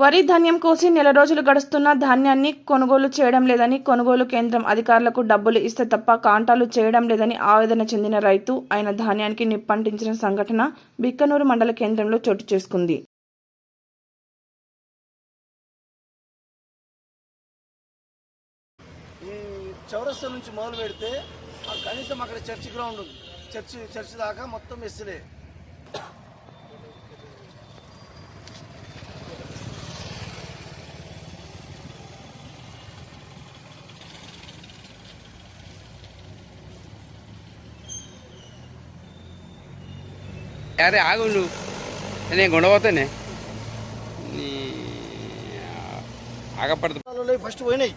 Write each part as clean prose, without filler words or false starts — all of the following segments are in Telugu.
వరి ధాన్యం కోసి నెల రోజులు గడుస్తున్నా ధాన్యాన్ని కొనుగోలు చేయడం లేదని కొనుగోలు కేంద్రం అధికారులకు డబ్బులు ఇస్తే తప్ప కాంటాలు చేయడం లేదని ఆవేదన చెందిన రైతు ఆయన ధాన్యానికి నిప్పంటించిన సంఘటన బిక్కనూరు మండల కేంద్రంలో చోటు చేసుకుంది. చౌరస్తా నుంచి మొదలు పెడితే కనీసం అక్కడ చర్చ్ గ్రౌండ్ ఉంది. చర్చ్ దాకా మొత్తం ఎస్సీలే. అరే ఆగు నువ్వు, నేను గుండపోతానే ఆగపడుతుంది. ఫస్ట్ పోయినాయి,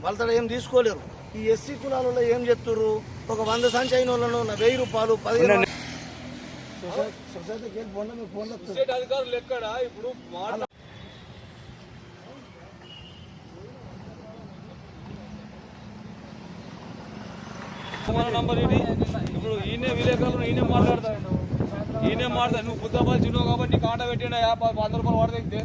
వాళ్ళతో ఏం తీసుకోలేరు. ఈ ఎస్సీ కులాలలో ఏం చెప్తుర్రు, ఒక 100 సంచి అయిన వాళ్ళను 1000 రూపాయలు 15 సొసైటీకి వెళ్ళి ఫోన్లో మీకు ఫోన్లో అధికారులు ఎక్కడ ఇప్పుడు నంబర్ ఇది. ఇప్పుడు ఈయనే విలేకరులు ఈయనే మాట్లాడతాడు. నువ్వు బుద్ధాబాద్ చిన్నావు కాబట్టి కాంట పెట్టిన 100 రూపాయలు వాడితే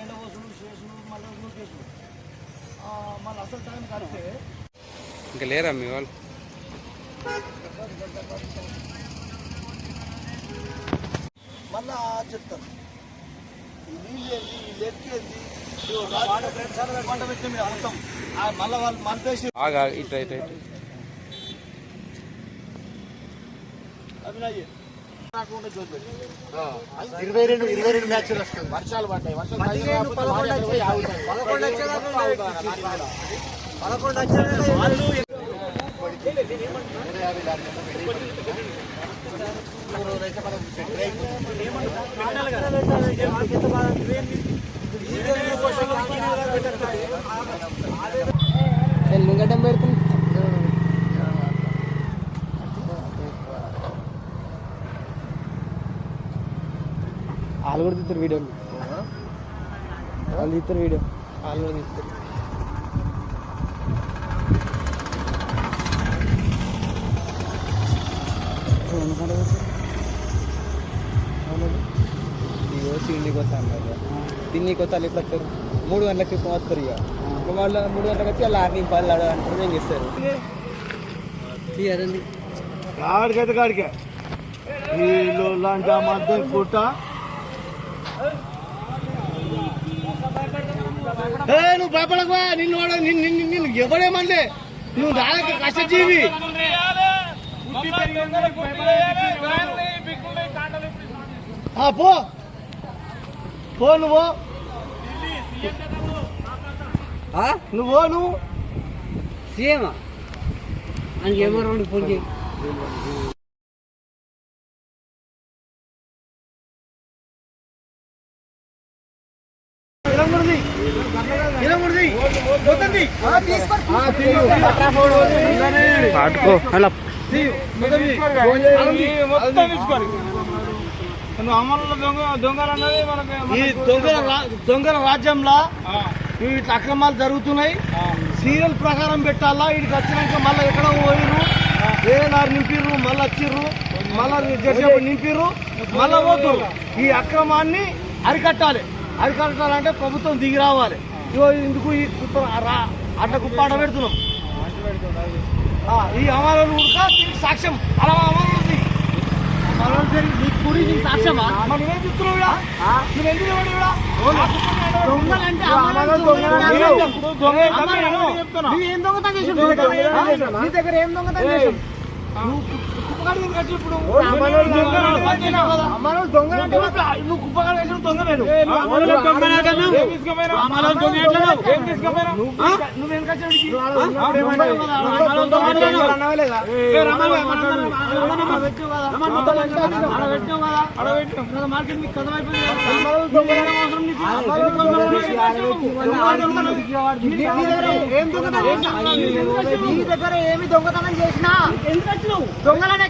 ఎండవసులు శేషులు మళ్ళీ కేసులు మళ్ళీ అసలు టైం కడితే ఇంకా లేరా మీ వాళ్ళు? మళ్ళా చెప్తారు ఈ నీళ్ళు ఏంది, ఈ లెక్క ఏంది, పంట పెట్టిన మీద మొత్తం మళ్ళీ వాళ్ళు మనపేసి అభినయ్ 22 మ్యాచ్లు వస్తుంది. వర్షాలు పడ్డాయి. ముంగటం పెడుతుంది. వాళ్ళు కూడా తీస్తారు వీడియోలు, వాళ్ళు తీస్తారు వీడియో, వాళ్ళు కూడా తీస్తారు. తిండి కొత్త అన్నారు. తిండి కొత్త వాళ్ళు ఎప్పుడు వస్తారు? 3 గంటలకి వస్తారు. ఇక వాళ్ళు 3 గంటలకు వచ్చి వాళ్ళు 6 పళ్ళు ఆడాలంటారు. ఏం చేస్తారు? కాడికైతే కాడికే వీళ్ళు లాంటి ఆ మధ్య పుట్ట నువ్వు భయపడకు. నిన్ను ఎవడేమనలే, నువ్వు దానికి కష్టజీవి. పో పో నువ్వు సీఎమా అని ఏమో ఫోన్ చేయి. అమలు దొంగలు అన్నది ఈ దొంగల రాజ్యంలో వీటి అక్రమాలు జరుగుతున్నాయి. సీరియల్ ప్రకారం పెట్టాలా. వీటికి వచ్చినాక మళ్ళీ ఎక్కడో పోయిర్రు, ఏనారు నింపిర్రు, మళ్ళీ వచ్చిర్రు, మళ్ళీ జడ్జి నింపిర్రు, మళ్ళీ పోతుర్రు. ఈ అక్రమాన్ని అరికట్టాలంటే ప్రభుత్వం దిగి రావాలి. ఇందుకు ఈ అడ్డ కుప్ప ఆడ పెడుతున్నాం. ఈ అమలు కూడా సాక్ష్యం. అలా అమలు సాక్ష్యమా? నువ్వేం చెప్తున్నావురా? ఏం దొంగతనం చేసి నీ దగ్గర ఏం దొంగతనం చేసి ఇప్పుడు నువ్వు కుప్పగా వేసిన దొంగ నేను. నువ్వేం మార్కెట్ మీకు నీ దగ్గర ఏమి దొంగతనం చేసినా ఎందుకు వచ్చినావు? దొంగలనే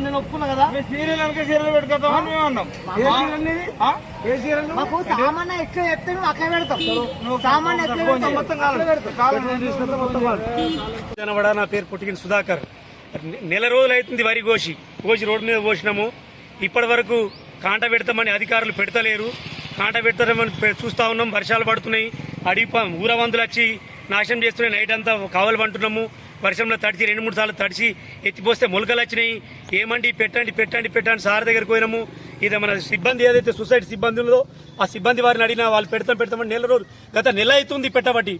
నేను ఒప్పుకున్నా కదా సీరియల్ అనక సీరియల్ పెట్టుకుంటామని మేము అన్నాం. ఏ సీరియల్ మాకు సామాన్య ఎక్కువ చెప్తే నువ్వు అక్కడ పెడతాం. సామాన్య ఎక్కువ మొత్తం జనవడ నా పేరు పుట్టిగిన సుధాకర్. నెల రోజులు అవుతుంది వరి కోసి రోడ్డు మీద పోసినాము. ఇప్పటి వరకు కాంట పెడతామని అధికారులు పెడతలేరు. కాంట పెడతామని చూస్తా ఉన్నాం. వర్షాలు పడుతున్నాయి, అడిగి ఊరవంతులు వచ్చి నాశనం చేస్తున్నాయి. నైట్ అంతా కావలు పంటున్నాము. వర్షంలో తడిచి 2-3 సార్లు తడిచి ఎత్తిపోస్తే మొలకలు వచ్చినాయి. ఏమండి పెట్టండి సార్ దగ్గరికి పోయినాము. ఇది మన సిబ్బంది ఏదైతే సొసైటీ సిబ్బంది ఉందో ఆ సిబ్బంది వారిని అడిగినా వాళ్ళు పెడతామని గత నెల అవుతుంది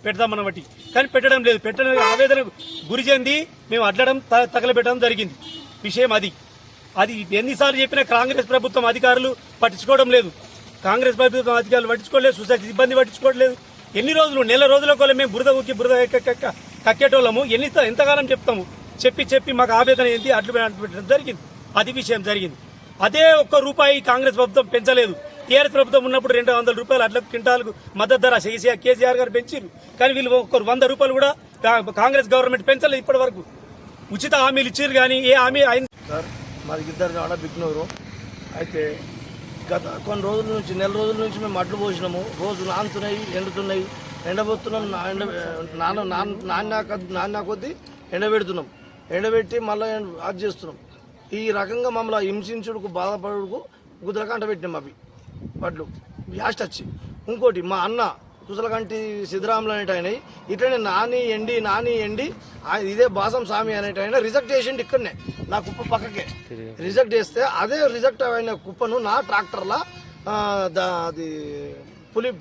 పెడతామన్న బట్టి, కానీ పెట్టడం లేదు. పెట్టడం ఆవేదనకు గురి చెంది మేము అడ్లడం తగలబెట్టడం జరిగింది. విషయం అది ఎన్నిసార్లు చెప్పినా కాంగ్రెస్ ప్రభుత్వం అధికారులు పట్టించుకోవడం లేదు. కాంగ్రెస్ ప్రభుత్వం అధికారులు పట్టించుకోలేదు, సొసైటీ సిబ్బంది పట్టించుకోవట్లేదు. ఎన్ని రోజులు, నెల రోజుల కోలే మేము బురద కక్కేటోళ్ళము. ఎంతకాలం చెప్తాము? చెప్పి మాకు ఆవేదన ఏంటి అడ్లు పెట్టడం జరిగింది. అది విషయం జరిగింది. అదే ₹1 కాంగ్రెస్ ప్రభుత్వం పెంచలేదు. టీఆర్ఎస్ ప్రభుత్వం ఉన్నప్పుడు ₹200 అడ్ల క్వింటాలకు మద్దతు ధర కేసీఆర్ గారు పెంచారు. కానీ వీళ్ళు ₹100 కూడా కాంగ్రెస్ గవర్నమెంట్ పెంచలేదు ఇప్పటి వరకు. ఉచిత హామీలు ఇచ్చారు కానీ ఏ హామీ అయింది? సార్ మాది ఇద్దరు ఆడ బిగ్నూరు. అయితే గత కొన్ని రోజుల నుంచి, నెల రోజుల నుంచి మేము అడ్లు పోసినాము. రోజు నానుతున్నాయి, ఎండుతున్నాయి, ఎండబోతున్నాం. నాన్న కొద్దీ ఎండబెడుతున్నాం. ఎండబెట్టి మళ్ళీ అది చేస్తున్నాం. ఈ రకంగా మమ్మల్ని హింసించుడుకు బాధపడుకు గుద్రకంట పెట్టినాం అవి వడ్లు వ్యాస్ట్ వచ్చి. ఇంకోటి మా అన్న కుసలకంటి సిద్ధరాములు అనేట ఆయన ఇట్లనే నాని ఎండి ఇదే బాసం స్వామి అనేట ఆయన రిజెక్ట్ చేసిండు. ఇక్కడనే నా కుప్ప పక్కకే రిజెక్ట్ చేస్తే అదే రిజెక్ట్ అయిన కుప్పను నా ట్రాక్టర్లా అది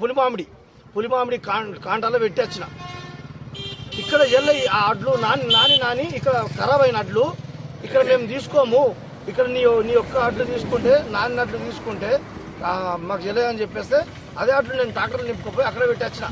పులిమామిడి కాంటాలో పెట్టి వచ్చిన. ఇక్కడ ఎల్ల ఆ అడ్లు నాని ఇక్కడ ఖరాబ్ అయిన అడ్లు ఇక్కడ మేము తీసుకోము. ఇక్కడ నీ ఒక్క అడ్లు తీసుకుంటే, నాని అడ్లు తీసుకుంటే మాకు తెలియదని చెప్పేస్తే అదే అడ్లు నేను ట్రాక్టర్లు నింపుకోపోయి అక్కడ పెట్టి వచ్చిన.